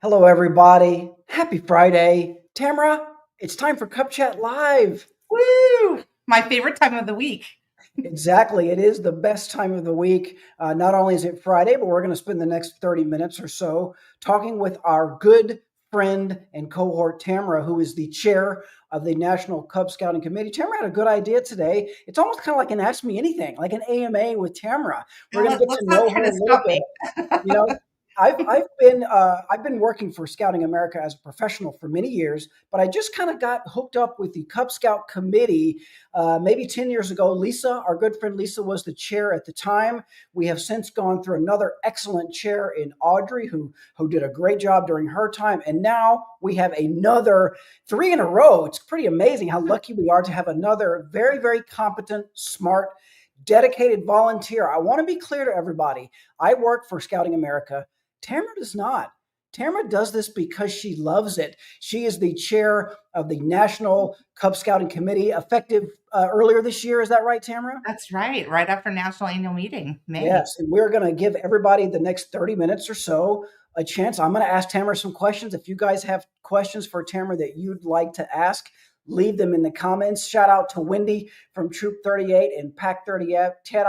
Hello, everybody. Happy Friday. Tamara, it's time for Cup Chat Live. Woo! My favorite time of the week. Exactly. It is the best time of the week. Not only is it Friday, but we're going to spend the next 30 minutes or so talking with our good friend and cohort, Tamara, who is the chair of the National Cub Scouting Committee. Tamara had a good idea today. It's almost kind of like an Ask Me Anything, like an AMA with Tamara. We're Now, going to get let's to not know try her to a little stop bit. me. You know, I've been working for Scouting America as a professional for many years, but I just kind of got hooked up with the Cub Scout Committee maybe 10 years ago. Lisa, our good friend Lisa, was the chair at the time. We have since gone through another excellent chair in Audrey, who did a great job during her time, and now we have another three in a row. It's pretty amazing how lucky we are to have another very, very competent, smart, dedicated volunteer. I want to be clear to everybody. I work for Scouting America. Tamara does not. Tamara does this because she loves it. She is the chair of the National Cub Scouting Committee, effective earlier this year. Is that right, Tamara? That's right. Right after National Annual Meeting, May. Yes. And we're going to give everybody the next 30 minutes or so a chance. I'm going to ask Tamara some questions. If you guys have questions for Tamara that you'd like to ask, leave them in the comments. Shout out to Wendy from Troop 38 and Pack 38. Shout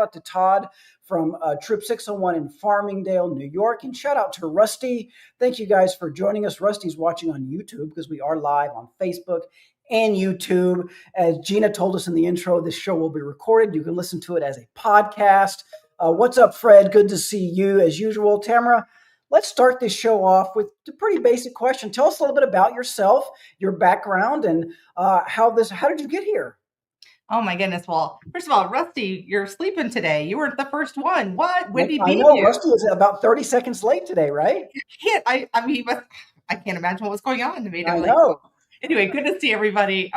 out to Todd from Troop 601 in Farmingdale, New York. And shout out to Rusty. Thank you guys for joining us. Rusty's watching on YouTube because we are live on Facebook and YouTube. As Gina told us in the intro, this show will be recorded. You can listen to it as a podcast. What's up, Fred? Good to see you as usual. Tamara, let's start this show off with a pretty basic question. Tell us a little bit about yourself, your background, and how did you get here? Oh my goodness. Well, first of all, Rusty, you're sleeping today. You weren't the first one. What? Wendy I beat know you. Rusty was about 30 seconds late today, right? I mean, I can't imagine what was going on that made I him late. know. Anyway, good to see everybody.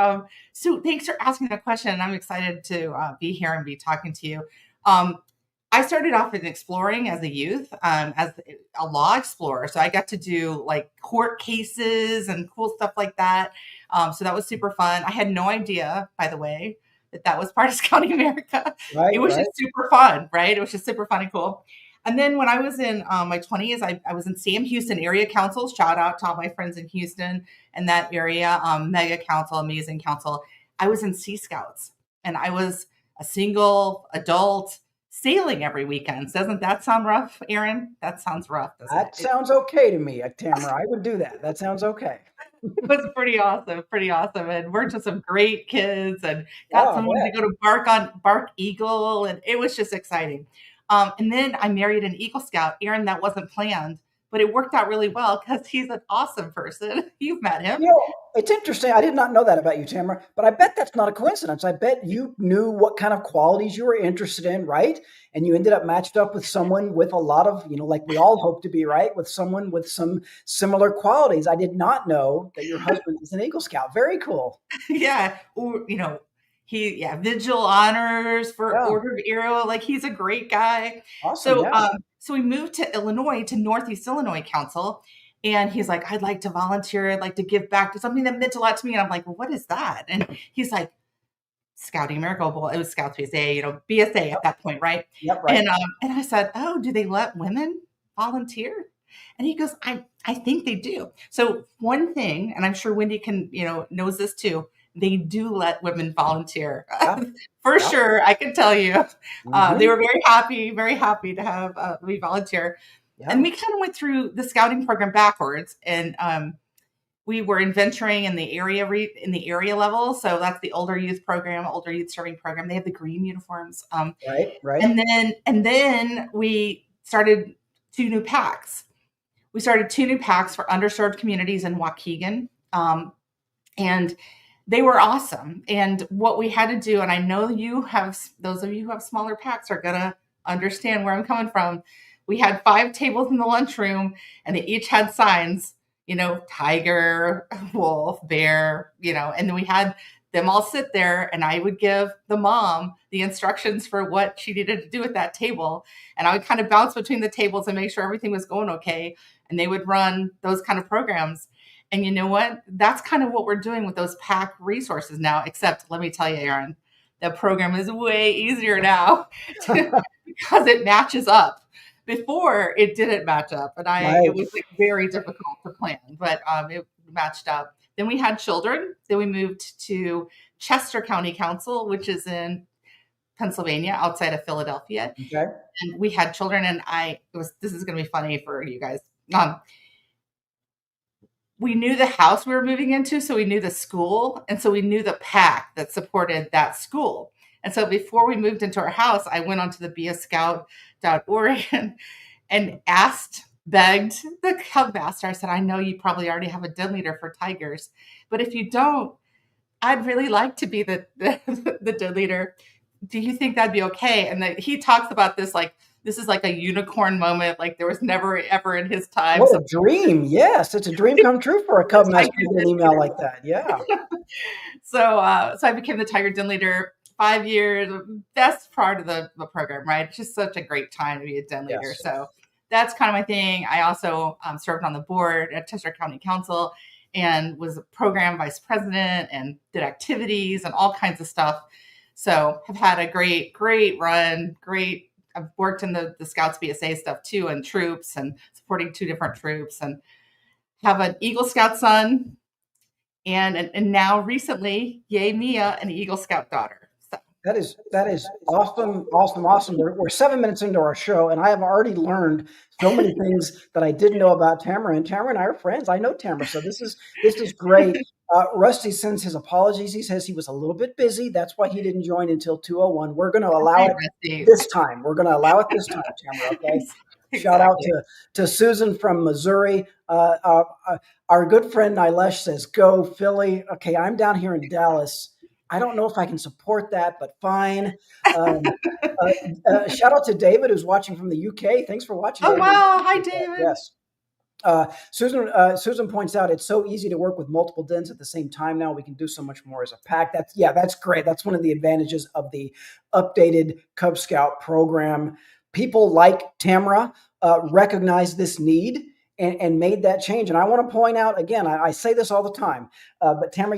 So thanks for asking that question. I'm excited to be here and be talking to you. Um, I started off in exploring as a youth, as a law explorer. So I got to do like court cases and cool stuff like that. So that was super fun. I had no idea, by the way, that was part of Scouting America. Right, It was right. just super fun, right? It was just super fun and cool. And then when I was in my 20s, I was in Sam Houston area councils. Shout out to all my friends in Houston and that area, mega council, amazing council. I was in Sea Scouts and I was a single adult sailing every weekend. Doesn't that sound rough, Aaron? That sounds rough, doesn't That it? sounds okay to me, Tamara. I would do that. That sounds okay. It was pretty awesome, pretty awesome. And we're just some great kids and got Oh, I someone to bet. go to Bark Eagle. And it was just exciting. And then I married an Eagle Scout. Aaron, that wasn't planned, but it worked out really well because he's an awesome person. You've met him. You know, it's interesting. I did not know that about you, Tamara, but I bet that's not a coincidence. I bet you knew what kind of qualities you were interested in, right? And you ended up matched up with someone with a lot of, like we all hope to be, right? With someone with some similar qualities. I did not know that your husband is an Eagle Scout. Very cool. Yeah. Or, vigil honors for Yeah. Order of Arrow. Like he's a great guy. Awesome. So, Yeah. so we moved to Illinois, to Northeast Illinois Council. And he's like, I'd like to volunteer. I'd like to give back to something that meant a lot to me. And I'm like, well, what is that? And he's like, Scouting America. Well, it was Scouts BSA, BSA at that point, right? Yep. Right. And I said, oh, do they let women volunteer? And he goes, I think they do. So one thing, and I'm sure Wendy can, knows this too, they do let women volunteer. Yeah. For Yeah. sure, I can tell you. They Hmm. were very happy to have me volunteer. And Yeah. we kind of went through the scouting program backwards. And we were adventuring in the area level. So that's the older youth program, older youth serving program. They have the green uniforms. Right. Right. And then we started two new packs. We started two new packs for underserved communities in Waukegan. And they were awesome. And what we had to do, and I know those of you who have smaller packs are going to understand where I'm coming from. We had 5 tables in the lunchroom and they each had signs, tiger, wolf, bear, and then we had them all sit there and I would give the mom the instructions for what she needed to do at that table. And I would kind of bounce between the tables and make sure everything was going okay. And they would run those kind of programs. And you know what? That's kind of what we're doing with those PAC resources now, except let me tell you, Aaron, the program is way easier now because it matches up. before it didn't match up, and it Right. was like very difficult to plan, but it matched up. Then we had children. Then we moved to Chester County Council, which is in Pennsylvania, outside of Philadelphia, Okay. and we had children. And this is going to be funny for you guys. Um, we knew the house we were moving into, so we knew the school, and so we knew the pack that supported that school. And so before we moved into our house, I went onto the beascout.org and begged the Cub master. I said, I know you probably already have a den leader for tigers, but if you don't, I'd really like to be the den leader. Do you think that'd be okay? And he talks about this like this is like a unicorn moment. Like there was never ever in his time. What a dream. Yes, it's a dream come true for a Cub master to get an email like that. Yeah. So I became the tiger den leader. 5 years, best part of the program, right? It's just such a great time to be a den leader. Yes. So that's kind of my thing. I also served on the board at Chester County Council and was a program vice president and did activities and all kinds of stuff. So have had a great run, I've worked in the Scouts BSA stuff too, and troops and supporting 2 different troops, and have an Eagle Scout son, and now recently, yay Mia, an Eagle Scout daughter. So That is awesome, awesome, awesome. We're 7 minutes into our show, and I have already learned so many things that I didn't know about Tamara. And Tamara and I are friends. I know Tamara, so this is great. Rusty sends his apologies. He says he was a little bit busy. That's why he didn't join until 2:01. We're going to allow it Rusty. this time. We're going to allow it this time, Tamara. Okay. Exactly. Shout out to Susan from Missouri. Our good friend Nilesh says, "Go Philly." Okay, I'm down here in Dallas. I don't know if I can support that, but fine. Shout out to David, who's watching from the UK. Thanks for watching. Oh, David. wow. Hi, David. Yes. Susan points out it's so easy to work with multiple dens at the same time now. We can do so much more as a pack. That's great. That's one of the advantages of the updated Cub Scout program. People like Tamara recognize this need and made that change. And I want to point out again, I say this all the time, but Tamara,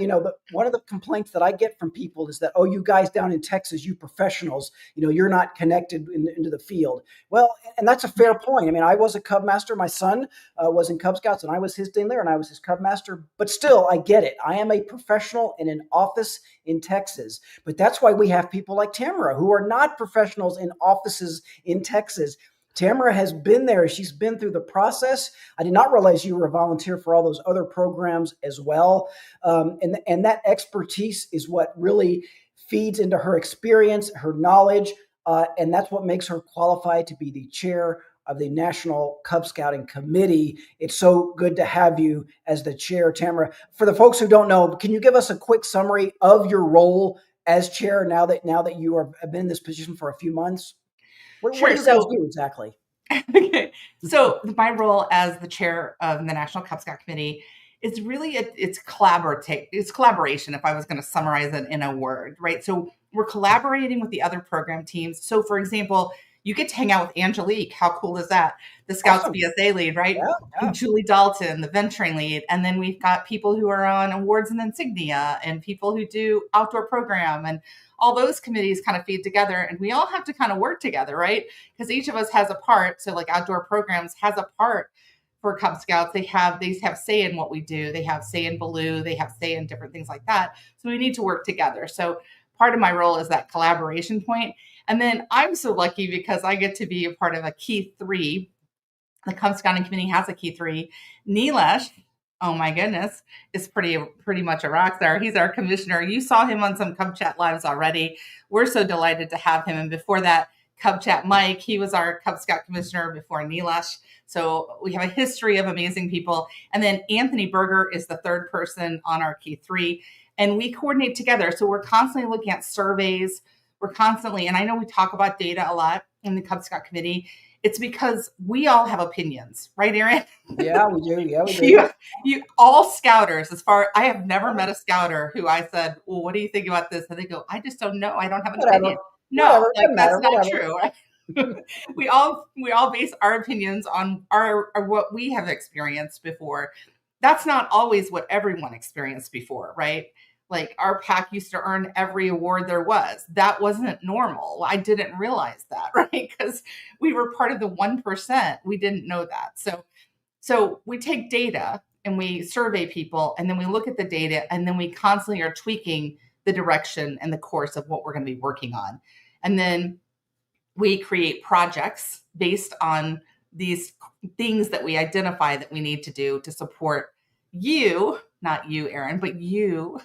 one of the complaints that I get from people is that, oh, you guys down in Texas, you professionals, you're not connected into the field. Well, and that's a fair point. I mean, I was a Cub master. My son was in Cub Scouts, and I was his den leader, and I was his Cub master. But still, I get it. I am a professional in an office in Texas. But that's why we have people like Tamara who are not professionals in offices in Texas. Tamara has been there. She's been through the process. I did not realize you were a volunteer for all those other programs as well. And that expertise is what really feeds into her experience, her knowledge, and that's what makes her qualified to be the chair of the National Cub Scouting Committee. It's so good to have you as the chair, Tamara. For the folks who don't know, can you give us a quick summary of your role as chair now that you have been in this position for a few months? What do you guys do exactly? Okay. So my role as the chair of the National Cub Scout Committee is really it's collaboration, if I was going to summarize it in a word, right? So we're collaborating with the other program teams. So for example, you get to hang out with Angelique. How cool is that? The Scouts Awesome. BSA lead, right? Yeah. And Julie Dalton, the venturing lead. And then we've got people who are on awards and insignia and people who do outdoor program, and all those committees kind of feed together, and we all have to kind of work together, right? Because each of us has a part. So like outdoor programs has a part for Cub Scouts. They have say in what we do. They have say in Baloo. They have say in different things like that. So we need to work together. So part of my role is that collaboration point. And then I'm so lucky because I get to be a part of a key 3. The Cub Scouting Committee has a key 3. Nilesh, oh my goodness, is pretty much a rock star. He's our commissioner. You saw him on some Cub Chat Lives already. We're so delighted to have him. And before that, Cub Chat Mike, he was our Cub Scout commissioner before Nilesh. So we have a history of amazing people. And then Anthony Berger is the 3rd person on our key 3. And we coordinate together. So we're constantly looking at surveys. And I know we talk about data a lot in the Cub Scout Committee. It's because we all have opinions, right, Aaron? Yeah, we do. Yeah, we do. You all scouters, I have never met a scouter who I said, well, what do you think about this? And they go, I just don't know. I don't have an opinion. No, that's not true. we all base our opinions on our what we have experienced before. That's not always what everyone experienced before, right? Like our pack used to earn every award there was. That wasn't normal. I didn't realize that, right? Because we were part of the 1%. We didn't know that. So we take data and we survey people, and then we look at the data, and then we constantly are tweaking the direction and the course of what we're going to be working on. And then we create projects based on these things that we identify that we need to do to support you, not you, Aaron, but you,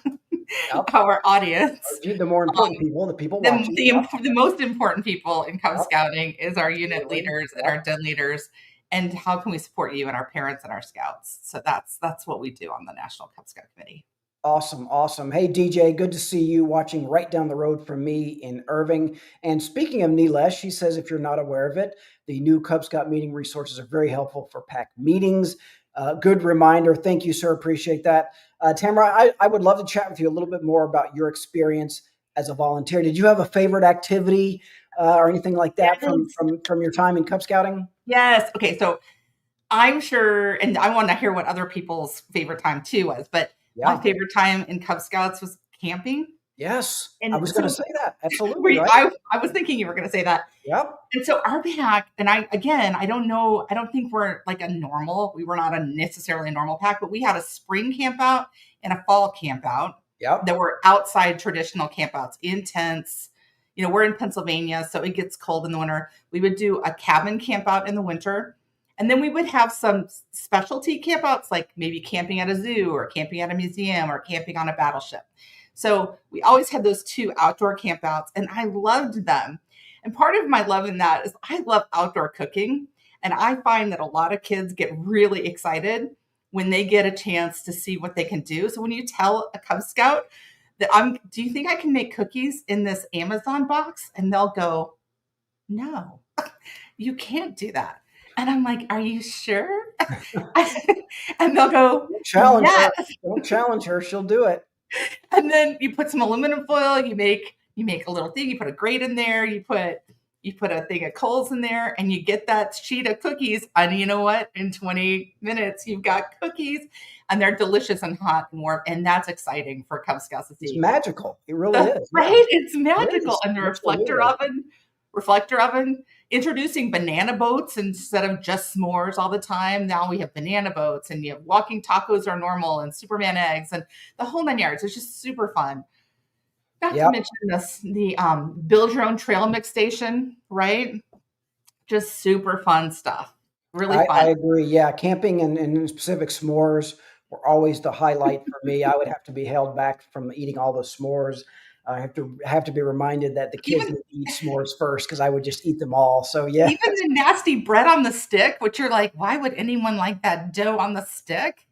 Yep. our audience. The more important people, the people The, watching. the most important people in Cub Yep. Scouting is our unit Absolutely. leaders and Yep. our den leaders. And how can we support you and our parents and our scouts? So that's what we do on the National Cub Scout Committee. Awesome. Awesome. Hey, DJ, good to see you watching right down the road from me in Irving. And speaking of Nilesh, she says, if you're not aware of it, the new Cub Scout meeting resources are very helpful for pack meetings. Good reminder. Thank you, sir. Appreciate that. Tamara, I would love to chat with you a little bit more about your experience as a volunteer. Did you have a favorite activity or anything like that from your time in Cub Scouting? Yes. Okay. So I'm sure, and I want to hear what other people's favorite time too was, but my favorite time in Cub Scouts was camping. Yes. And I was going to say that. Absolutely. Right? I was thinking you were going to say that. Yep. And so our pack, and I don't know, I don't think we're like we were not necessarily a normal pack, but we had a spring camp out and a fall camp out. Yep. That were outside traditional campouts in tents. You know, we're in Pennsylvania, so it gets cold in the winter. We would do a cabin camp out in the winter. And then we would have some specialty campouts, like maybe camping at a zoo or camping at a museum or camping on a battleship. So we always had those two outdoor campouts, and I loved them. And part of my love in that is I love outdoor cooking. And I find that a lot of kids get really excited when they get a chance to see what they can do. So when you tell a Cub Scout that do you think I can make cookies in this Amazon box? And they'll go, no, you can't do that. And I'm like, are you sure? And they'll go, yes. Don't challenge her. She'll do it. And then you put some aluminum foil, you make a little thing, you put a grate in there, you put a thing of coals in there, and you get that sheet of cookies. And you know what? In 20 minutes, you've got cookies, and they're delicious and hot and warm. And that's exciting for Cub Scouts to see. It's magical. It really is. Right? Yeah. It's magical. And the reflector oven, introducing banana boats instead of just s'mores all the time. Now we have banana boats, and you have walking tacos are normal, and Superman eggs, and the whole 9 yards. It's just super fun. Not to mention the build your own trail mix station, right? Just super fun stuff. Really fun. I agree. Yeah, camping and in specific s'mores were always the highlight for me. I would have to be held back from eating all the s'mores. I have to be reminded that the kids need to eat s'mores first because I would just eat them all. So yeah, even the nasty bread on the stick, which you're like, why would anyone like that dough on the stick?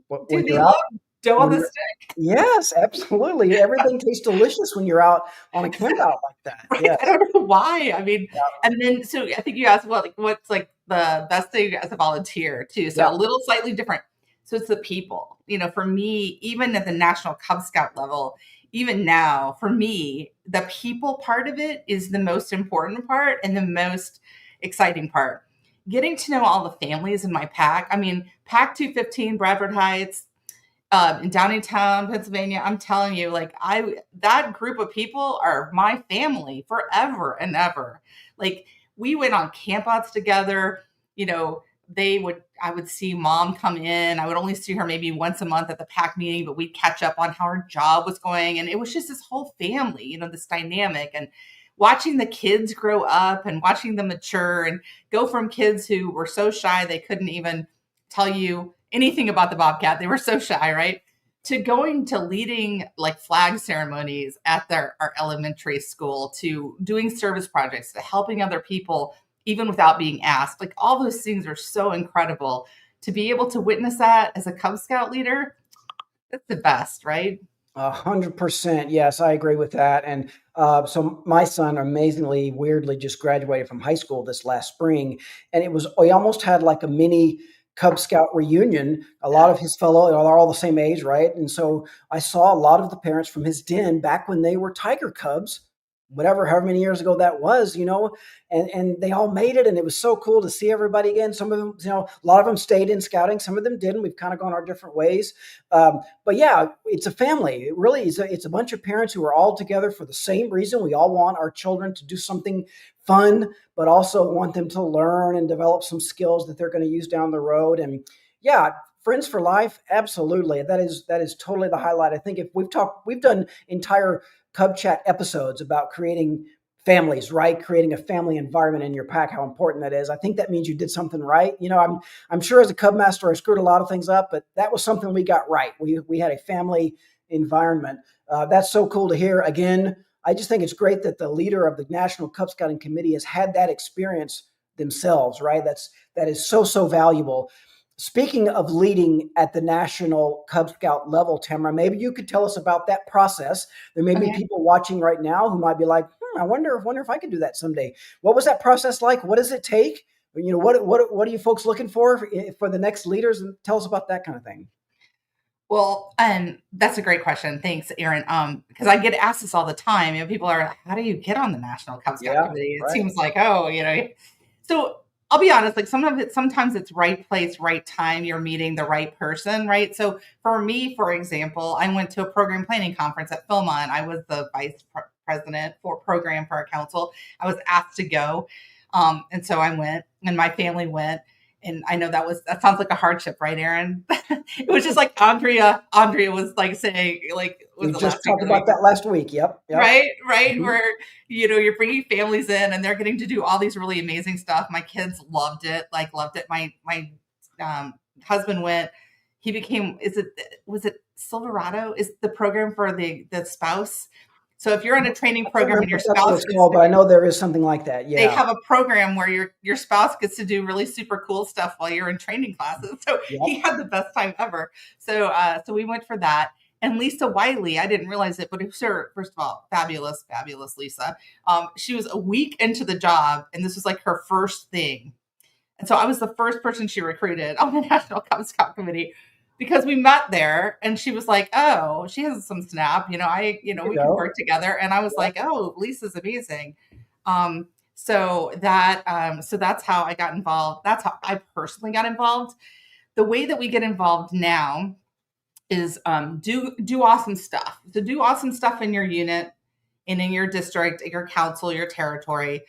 Do they love dough on the stick? Yes, absolutely. Everything tastes delicious when you're out on a camp out like that. Right? Yes. I don't know why. I mean, and then so I think you asked, well, like, what's like the best thing as a volunteer too? So a little slightly different. So it's the people. You know, for me, even at the National Cub Scout level, even now, for me, the people part of it is the most important part and the most exciting part. Getting to know all the families in my pack. I mean, Pack 215, Bradford Heights, in Downingtown, Pennsylvania. I'm telling you, like that group of people are my family forever and ever. Like we went on campouts together. You know, I would see mom come in. I would only see her maybe once a month at the pack meeting, but we'd catch up on how her job was going. And it was just this whole family, you know, this dynamic, and watching the kids grow up and watching them mature and go from kids who were so shy they couldn't even tell you anything about the Bobcat. They were so shy, right? To going to leading like flag ceremonies at our elementary school, to doing service projects, to helping other people even without being asked. Like all those things are so incredible. To be able to witness that as a Cub Scout leader, that's the best, right? 100%. Yes, I agree with that. And so my son amazingly, weirdly just graduated from high school this last spring. And we almost had like a mini Cub Scout reunion. A lot of his fellow are all the same age, right? And so I saw a lot of the parents from his den back when they were tiger cubs whatever, however many years ago that was, and they all made it. And it was so cool to see everybody again. Some of them, a lot of them stayed in scouting. Some of them didn't. We've kind of gone our different ways. But yeah, it's a family. It really is. It's a bunch of parents who are all together for the same reason. We all want our children to do something fun, but also want them to learn and develop some skills that they're going to use down the road. And yeah, friends for life, absolutely. That is totally the highlight. I think if we've done entire Cub Chat episodes about creating families, right? Creating a family environment in your pack, how important that is. I think that means you did something right. I'm sure as a Cub master, I screwed a lot of things up, but that was something we got right. We had a family environment. That's so cool to hear. Again, I just think it's great that the leader of the National Cub Scouting Committee has had that experience themselves, right? That is so valuable. Speaking of leading at the National Cub Scout level, Tamara, maybe you could tell us about that process. There may be Okay. people watching right now who might be like, I wonder if I could do that someday. What was that process like? What does it take? What are you folks looking for the next leaders? And tell us about that kind of thing. Well, that's a great question. Thanks, Aaron. Because I get asked this all the time. People are like, how do you get on the National Cub Scout Yeah, Committee? It right. seems like, so I'll be honest, like sometimes it's right place, right time. You're meeting the right person, right? So for me, for example, I went to a program planning conference at Philmont. I was the president for program for our council. I was asked to go. And so I went and my family went. And I know that sounds like a hardship, right, Aaron? It was just like Andrea was like saying, like, was We it just last week talked or the week about that last week. Yep. right? Mhm. Where, you're bringing families in and they're getting to do all these really amazing stuff. My kids loved it, loved it. My husband went, he became, was it Silverado is the program for the spouse. So if you're in a training I can't program remember and your if that's what spouse it's gets called, but I know there is something like that. they Yeah. have a program where your spouse gets to do really super cool stuff while you're in training classes. So he Yep. had the best time ever. So we went for that. And Lisa Wiley, I didn't realize it, but it was her, first of all, fabulous Lisa. She was a week into the job, and this was like her first thing. And so I was the first person she recruited on the National Cub Scout Committee because we met there and she was like, oh, she has some snap, There you we can go. work together. And I was Yep. like, oh, Lisa's amazing. So that's how I got involved. That's how I personally got involved. The way that we get involved now is do awesome stuff. So do awesome stuff in your unit and in your district, your council, your territory,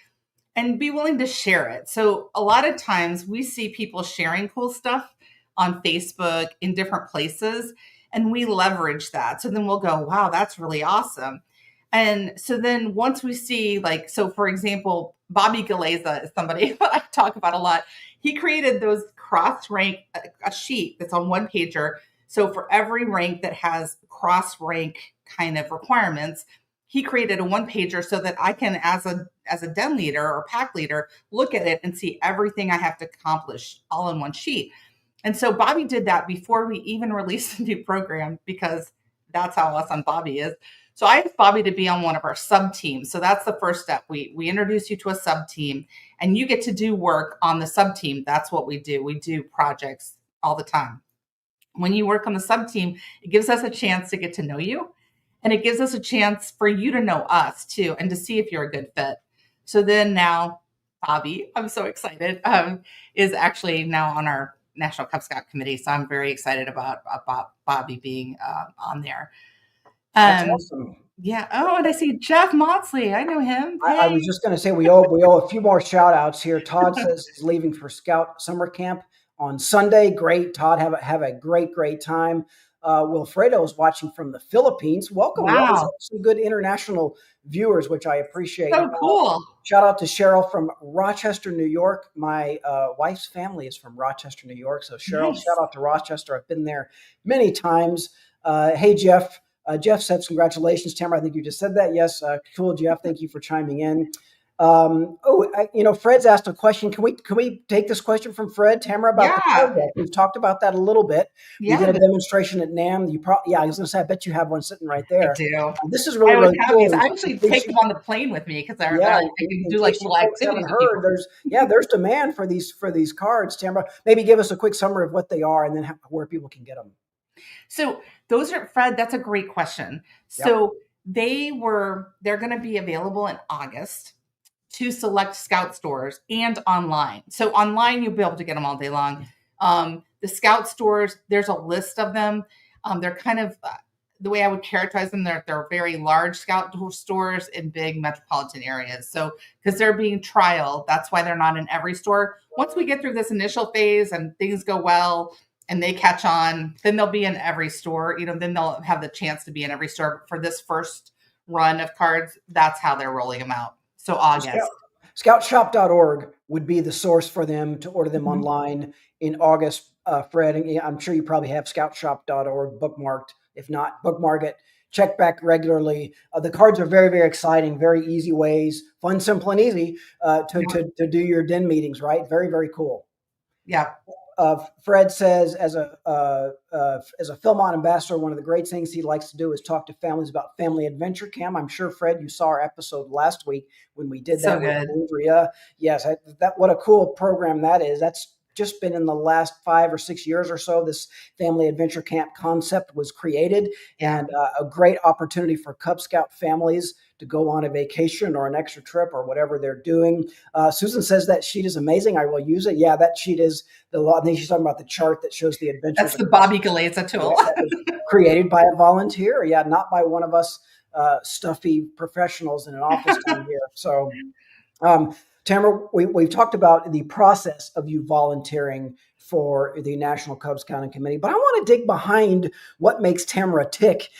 and be willing to share it. So a lot of times we see people sharing cool stuff on Facebook in different places, and we leverage that. So then we'll go, wow, that's really awesome. And so then once we see, like, so for example, Bobby Galeza is somebody that I talk about a lot. He created those cross rank, a sheet that's on one pager. So for every rank that has cross rank kind of requirements, he created a one pager so that I can, as a den leader or pack leader, look at it and see everything I have to accomplish all in one sheet. And so Bobby did that before we even released a new program because that's how awesome Bobby is. So I asked Bobby to be on one of our sub teams. So that's the first step. We introduce you to a sub team and you get to do work on the sub team. That's what we do. We do projects all the time. When you work on the sub team, it gives us a chance to get to know you and it gives us a chance for you to know us too and to see if you're a good fit. So then now Bobby, I'm so excited, is actually now on our National Cub Scout Committee. So I'm very excited about Bobby being on there. That's Um, awesome. yeah. Oh, and I see Jeff Motsley. I know him. I was Hey. just going to say we owe a few more shout outs here. Todd says he's leaving for Scout summer camp on Sunday. Great, Todd. Have a great time. Wilfredo is watching from the Philippines. Welcome. We always Wow. have some good international viewers, which I appreciate. So cool. Shout out to Cheryl from Rochester, New York. My wife's family is from Rochester, New York. So Cheryl, shout Nice. out to Rochester. I've been there many times. Hey Jeff. Jeff says, congratulations, Tamara. I think you just said that. Yes. Cool, Jeff. Thank you for chiming in. Fred's asked a question. Can we take this question from Fred, Tamara, about the card Yeah. deck? We've talked about that a little bit. We did Yeah. a demonstration at NAM. Yeah, I was going to say, I bet you have one sitting right I there. do. This is I always really have cool. these. I actually take them on the plane with me because Yeah, I can in do like case you little folks haven't activities with heard, people. there's demand for these cards. Tamara, maybe give us a quick summary of what they are and then where people can get them. So those are Fred. That's a great question. Yep. So they're going to be available in August to select Scout stores and online. So online, you'll be able to get them all day long. The Scout stores, there's a list of them. They're kind of the way I would characterize them. They're very large Scout stores in big metropolitan areas. So because they're being trialed, that's why they're not in every store. Once we get through this initial phase and things go well and they catch on, then they'll be in every store. Then they'll have the chance to be in every store. But for this first run of cards, that's how they're rolling them out. So August. Scoutshop.org would be the source for them to order them Mhm. online in August. Fred, and I'm sure you probably have scoutshop.org bookmarked. If not, bookmark it. Check back regularly. The cards are very, very exciting, very easy ways, fun, simple, and easy to do your den meetings, right? Very, very cool. Yeah. Fred says, as a Philmont ambassador, one of the great things he likes to do is talk to families about family adventure camp. I'm sure, Fred, you saw our episode last week when we did that with Andrea. Yes, what a cool program that is. That's just been in the last 5 or 6 years or so. This family adventure camp concept was created, and a great opportunity for Cub Scout families to go on a vacation or an extra trip or whatever they're doing. Susan says that sheet is amazing. I will use it. Yeah, that sheet is I think she's talking about the chart that shows the adventures. That's the Bobby Galeza tool. Yeah, that was created by a volunteer. Yeah, not by one of us stuffy professionals in an office time here. So, Tamara, we've talked about the process of you volunteering for the National Cub Scouting Committee, but I want to dig behind what makes Tamara tick.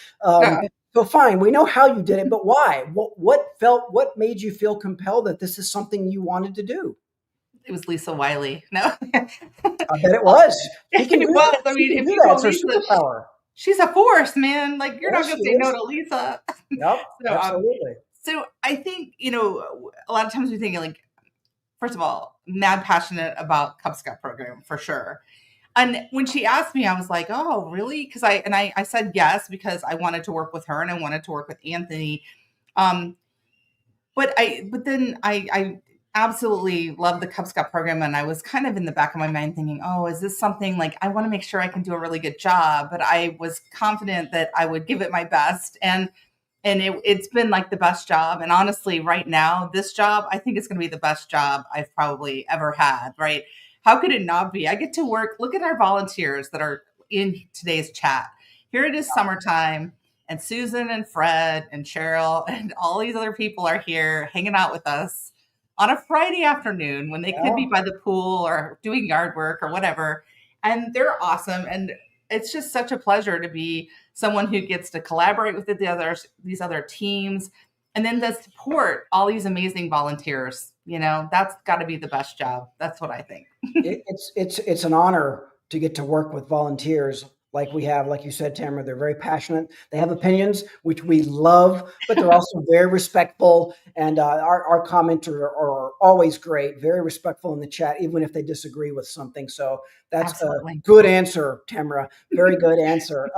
So fine, we know how you did it, but why? What made you feel compelled that this is something you wanted to do? It was Lisa Wiley. No, I bet it was. It was. I mean, if you call Lisa, superpower. She's a force, man. Like you're not going to say no to Lisa. Yep, absolutely. So I think a lot of times we think like, first of all, mad passionate about Cub Scout program for sure. And when she asked me, I was like, oh, really? Because I said yes because I wanted to work with her and I wanted to work with Anthony. But then I absolutely love the Cub Scout program. And I was kind of in the back of my mind thinking, oh, is this something like I want to make sure I can do a really good job, but I was confident that I would give it my best. And it's been like the best job. And honestly, right now, this job, I think it's going to be the best job I've probably ever had, right? How could it not be? I get to work. Look at our volunteers that are in today's chat. Here it is summertime. And Susan and Fred and Cheryl and all these other people are here hanging out with us on a Friday afternoon when they could be by the pool or doing yard work or whatever. And they're awesome. And it's just such a pleasure to be someone who gets to collaborate with these other teams and then to support all these amazing volunteers. That's got to be the best job. That's what I think. It's an honor to get to work with volunteers like we have. Like you said, Tamara, they're very passionate. They have opinions, which we love, but they're also very respectful. And our commenters are always great, very respectful in the chat, even if they disagree with something. So that's Absolutely. A good answer, Tamara. Very good answer.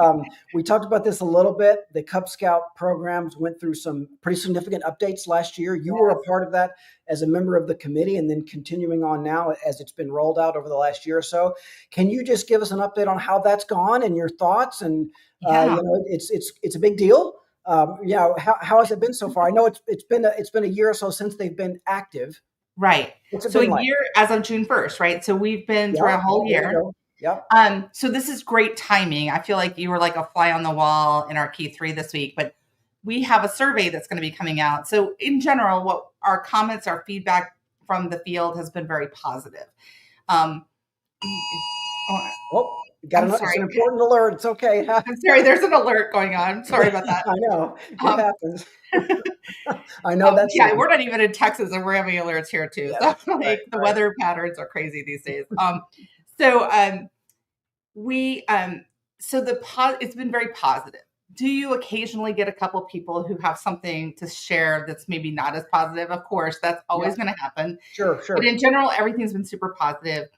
We talked about this a little bit. The Cub Scout programs went through some pretty significant updates last year. You were a part of that as a member of the committee, and then continuing on now as it's been rolled out over the last year or so. Can you just give us an update on how that's gone and your thoughts? And it's a big deal. How has it been so far? I know it's been a year or so since they've been active. Right. So a year as of June 1st, right? So we've been through a whole year. Yep. So this is great timing. I feel like you were like a fly on the wall in our Q3 this week, but we have a survey that's going to be coming out. So in general, what our comments, our feedback from the field has been very positive. It's an important alert. It's okay. I'm sorry. There's an alert going on. Sorry about that. I know. It happens. I know that's. Yeah, we're not even in Texas and we're having alerts here too. Yeah, so the weather patterns are crazy these days. It's been very positive. Do you occasionally get a couple people who have something to share that's maybe not as positive? Of course, that's always going to happen. Sure. But in general, everything's been super positive.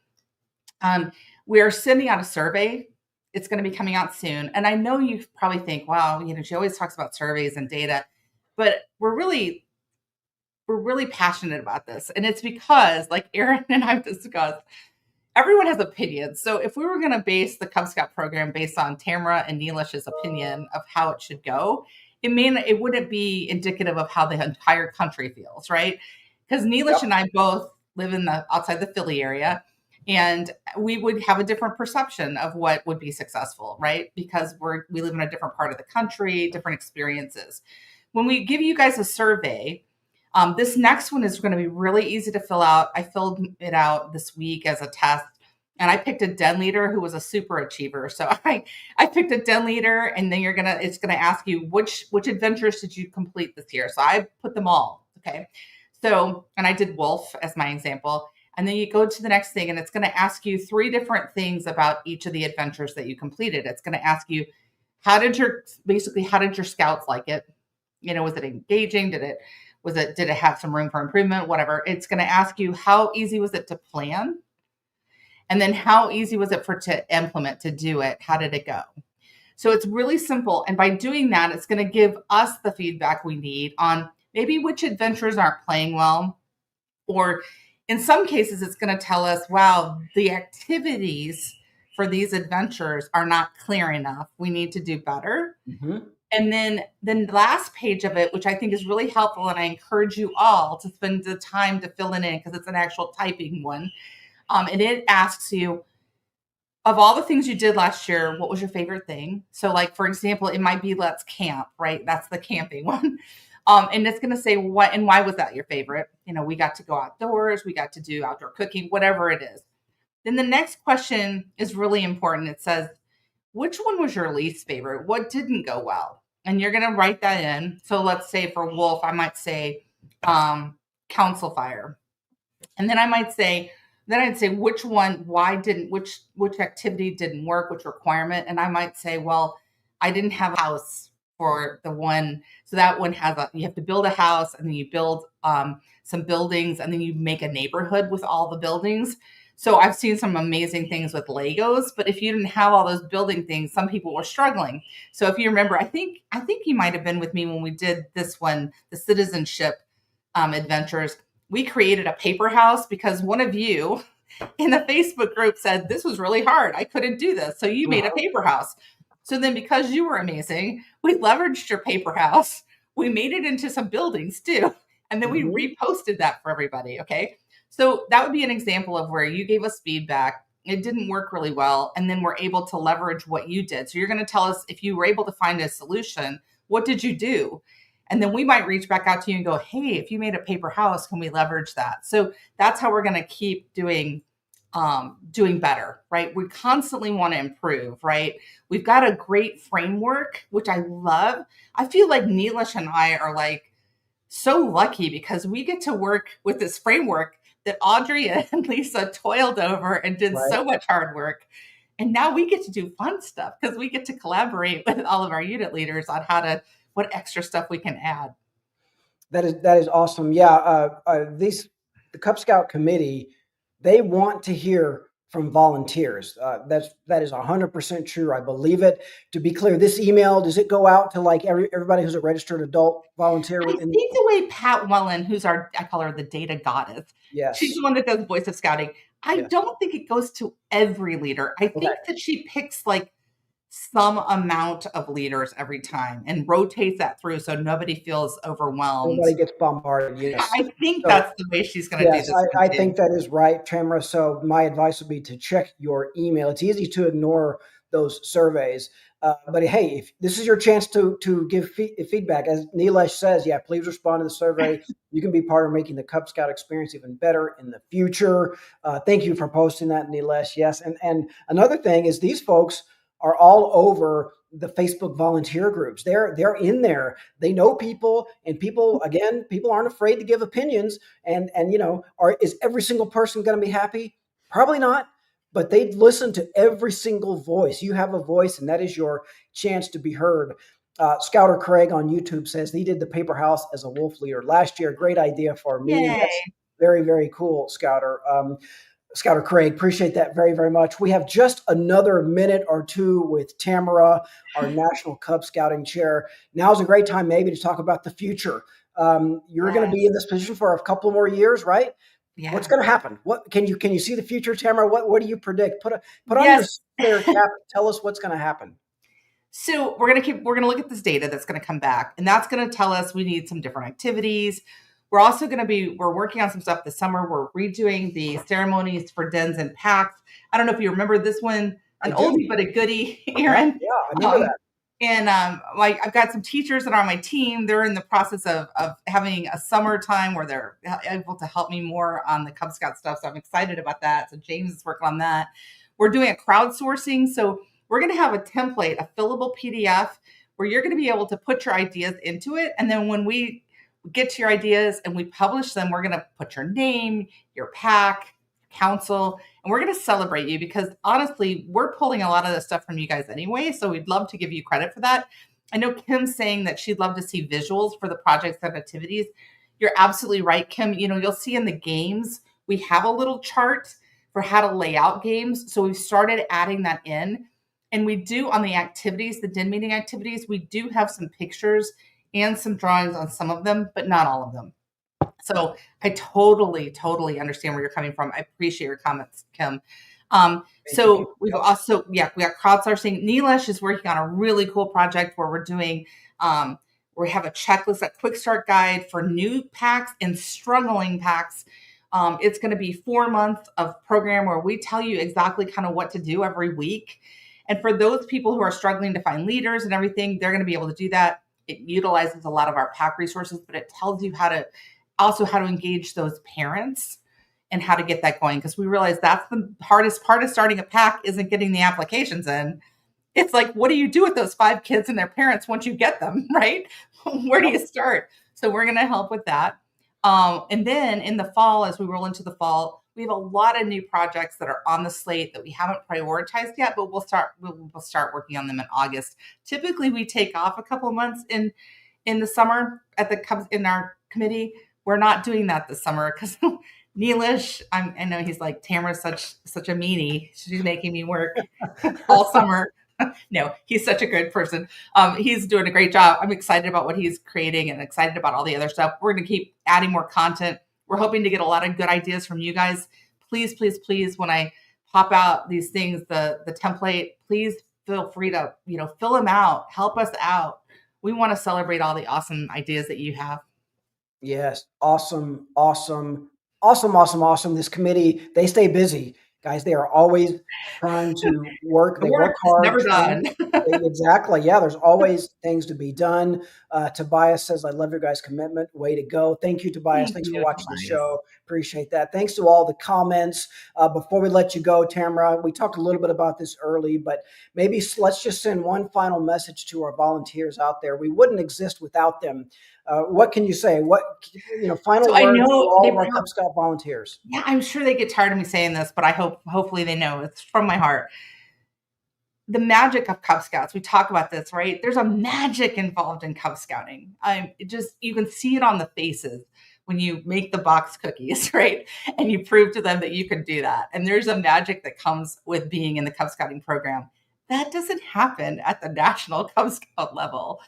We are sending out a survey. It's going to be coming out soon. And I know you probably think, wow, she always talks about surveys and data, but we're really passionate about this. And it's because, like Aaron and I've discussed, everyone has opinions. So if we were going to base the Cub Scout program based on Tamara and Neelish's opinion of how it should go, it wouldn't be indicative of how the entire country feels, right? Because Neelish Yep. and I both live in the outside the Philly area, and we would have a different perception of what would be successful, right? Because we live in a different part of the country, different experiences. When we give you guys a survey, this next one is going to be really easy to fill out. I filled it out this week as a test, and I picked a den leader who was a super achiever. So I picked a den leader, and then it's gonna ask you which adventures did you complete this year. So I put them all. Okay. So, and I did wolf as my example. And then you go to the next thing, and it's going to ask you 3 different things about each of the adventures that you completed. It's going to ask you, how did your scouts like it? Was it engaging? Did it have some room for improvement? Whatever. It's going to ask you, how easy was it to plan? And then how easy was it to implement, to do it? How did it go? So it's really simple. And by doing that, it's going to give us the feedback we need on maybe which adventures aren't playing well, or in some cases, it's going to tell us, wow, the activities for these adventures are not clear enough. We need to do better. Mm-hmm. And then the last page of it, which I think is really helpful, and I encourage you all to spend the time to fill it in because it's an actual typing one. And it asks you, of all the things you did last year, what was your favorite thing? So, like, for example, it might be let's camp, right? That's the camping one. And it's going to say what and why was that your favorite? We got to go outdoors, we got to do outdoor cooking, whatever it is. Then the next question is really important. It says, which one was your least favorite? What didn't go well? And you're going to write that in. So let's say for wolf, I might say council fire. And then I'd say, which one, which activity didn't work, which requirement? And I might say, well, I didn't have a house for the one. So that one you have to build a house, and then you build some buildings, and then you make a neighborhood with all the buildings. So I've seen some amazing things with Legos, but if you didn't have all those building things, some people were struggling. So if you remember, I think you might have been with me when we did this one, the citizenship adventures. We created a paper house because one of you in the Facebook group said, this was really hard. I couldn't do this. So you made a paper house. So then because you were amazing, we leveraged your paper house. We made it into some buildings too. And then we reposted that for everybody. Okay. So that would be an example of where you gave us feedback. It didn't work really well. And then we're able to leverage what you did. So you're going to tell us if you were able to find a solution, what did you do? And then we might reach back out to you and go, hey, if you made a paper house, can we leverage that? So that's how we're going to keep doing better, right? We constantly want to improve, right? We've got a great framework, which I love. I feel like Neelish and I are like so lucky because we get to work with this framework that Audrey and Lisa toiled over and did so much hard work. And now we get to do fun stuff because we get to collaborate with all of our unit leaders on what extra stuff we can add. That is awesome. Yeah, the Cub Scout Committee, they want to hear from volunteers. That is 100% true. I believe it. To be clear, this email, does it go out to like everybody who's a registered adult volunteer? I think the way Pat Wellen, who's I call her the data goddess. Yes. She's the one that does Voice of Scouting. I don't think it goes to every leader. I think that she picks like some amount of leaders every time and rotates that through so nobody feels overwhelmed. Nobody gets bombarded. Yes. I think that's the way she's going to do this. I think that is right, Tamara. So my advice would be to check your email. It's easy to ignore those surveys. But hey, if this is your chance to give feedback, as Neelish says, please respond to the survey. You can be part of making the Cub Scout experience even better in the future. Thank you for posting that, Neelish. Yes. And another thing is these folks are all over the Facebook volunteer groups. They're in there. They know people, and people aren't afraid to give opinions. And is every single person going to be happy? Probably not. But they listen to every single voice. You have a voice, and that is your chance to be heard. Scouter Craig on YouTube says he did the paper house as a wolf leader last year. Great idea for me. That's very, very cool, Scouter. Scouter Craig, appreciate that very, very much. We have just another minute or two with Tamara, our National Cub Scouting Chair. Now's a great time maybe to talk about the future. You're going to be in this position for a couple more years, right? Yeah. What's going to happen? What can you see the future, Tamara? What do you predict? Put on your spare cap. Tell us what's going to happen. So we're gonna look at this data that's gonna come back, and that's gonna tell us we need some different activities. We're working on some stuff this summer. We're redoing the ceremonies for dens and packs. I don't know if you remember this one, an I do. oldie but a goodie, Aaron. Yeah, I remember Um, that. and I've got some teachers that are on my team. They're in the process of having a summertime where they're able to help me more on the Cub Scout stuff. So I'm excited about that. So James is working on that. We're doing a crowdsourcing. So we're going to have a template, a fillable PDF where you're going to be able to put your ideas into it. And then when we get to your ideas and we publish them, we're going to put your name, your pack, council, and we're going to celebrate you because honestly, we're pulling a lot of this stuff from you guys anyway. So we'd love to give you credit for that. I know Kim's saying that she'd love to see visuals for the projects and activities. You're absolutely right, Kim. You'll see in the games, we have a little chart for how to lay out games. So we've started adding that in. And we do on the activities, the den meeting activities, we do have some pictures and some drawings on some of them, but not all of them. So I totally understand where you're coming from. I appreciate your comments, Kim. So we've also, we got crowdsourcing. Neelish is working on a really cool project where we're doing, we have a checklist, a quick start guide for new packs and struggling packs. It's going to be 4 months of program where we tell you exactly kind of what to do every week. And for those people who are struggling to find leaders and everything, they're going to be able to do that. It utilizes a lot of our pack resources, but it tells you how to engage those parents and how to get that going. Because we realize that's the hardest part of starting a pack isn't getting the applications in. It's like, what do you do with those 5 kids and their parents once you get them, right? Where do you start? So we're going to help with that. And then in the fall, as we roll into the fall, we have a lot of new projects that are on the slate that we haven't prioritized yet, but we'll start working on them in August. Typically, we take off a couple of months in the summer at the Cubs in our committee. We're not doing that this summer because Neelish, I know he's like, Tamara's such a meanie. She's making me work all summer. No, he's such a good person. He's doing a great job. I'm excited about what he's creating and excited about all the other stuff. We're going to keep adding more content. We're hoping to get a lot of good ideas from you guys. Please, when I pop out these things, the template, please feel free to, fill them out, help us out. We want to celebrate all the awesome ideas that you have. Yes. Awesome. This committee, they stay busy. Guys, they are always trying to work. They work hard. Never done. Exactly. Yeah, there's always things to be done. Tobias says, I love your guys' commitment. Way to go. Thank you, Tobias. Thanks for watching the show. Appreciate that. Thanks to all the comments. Before we let you go, Tamara, we talked a little bit about this early, but maybe let's just send one final message to our volunteers out there. We wouldn't exist without them. What can you say? Final words to all of our Cub Scout volunteers. Yeah, I'm sure they get tired of me saying this, but hopefully they know it's from my heart. The magic of Cub Scouts. We talk about this, right? There's a magic involved in Cub Scouting. You can see it on the faces when you make the box cookies, right? And you prove to them that you can do that. And there's a magic that comes with being in the Cub Scouting program. That doesn't happen at the National Cub Scout level.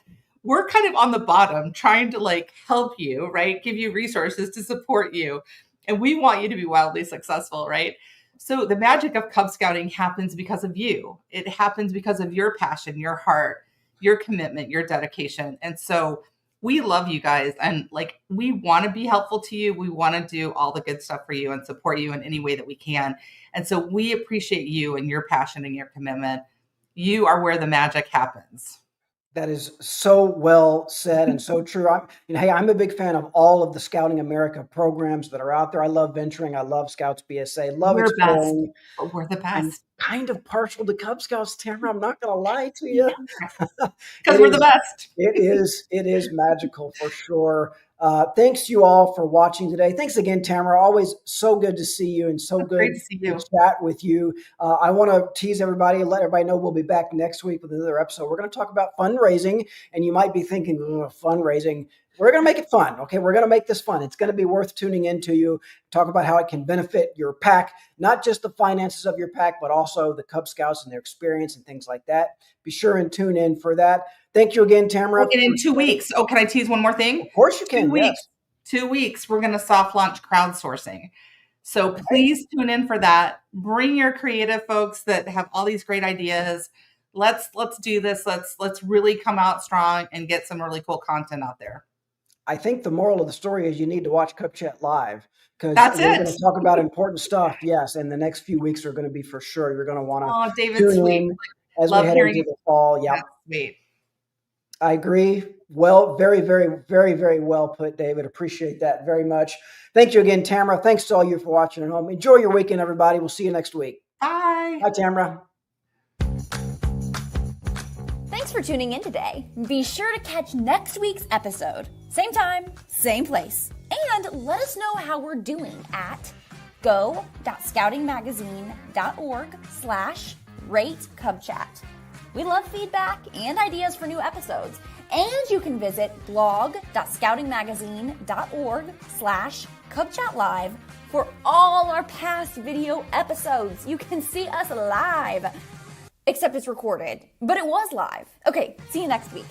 We're kind of on the bottom trying to help you, right? Give you resources to support you. And we want you to be wildly successful, right? So the magic of Cub Scouting happens because of you. It happens because of your passion, your heart, your commitment, your dedication. And so we love you guys. And we want to be helpful to you. We want to do all the good stuff for you and support you in any way that we can. And so we appreciate you and your passion and your commitment. You are where the magic happens. That is so well said and so true. I'm a big fan of all of the Scouting America programs that are out there. I love venturing. I love Scouts BSA. Love exploring. But we're the best. I'm kind of partial to Cub Scouts, Tamara. I'm not going to lie to you. Because we're the best. It is magical for sure. Thanks you all for watching today. Thanks again, Tamara. Always so good to see you and so good to chat with you. I want to tease everybody, let everybody know we'll be back next week with another episode. We're going to talk about fundraising, and you might be thinking, fundraising. We're going to make it fun. Okay. We're going to make this fun. It's going to be worth tuning into. You talk about how it can benefit your pack, not just the finances of your pack, but also the Cub Scouts and their experience and things like that. Be sure and tune in for that. Thank you again, Tamara. And in 2 weeks. Oh, can I tease one more thing? Of course you can. 2 weeks. 2 weeks, we're going to soft launch crowdsourcing. So please tune in for that. Bring your creative folks that have all these great ideas. let's do this. Let's really come out strong and get some really cool content out there. I think the moral of the story is you need to watch Cub Chat live, because That's we're it. going to talk about important stuff. Yes, and the next few weeks are going to be for sure. You're going to want Oh, to David, tune sweet. in as we Love head hearing into the fall. Yeah, That's sweet. I agree. Well, very, very, very, very well put, David. Appreciate that very much. Thank you again, Tamara. Thanks to all you for watching at home. Enjoy your weekend, everybody. We'll see you next week. Bye. Bye, Tamara. Thanks for tuning in today. Be sure to catch next week's episode. Same time, same place. And let us know how we're doing at go.scoutingmagazine.org/rate-cubchat. We love feedback and ideas for new episodes. And you can visit blog.scoutingmagazine.org/cubchatlive for all our past video episodes. You can see us live. Except it's recorded, but it was live. Okay, see you next week.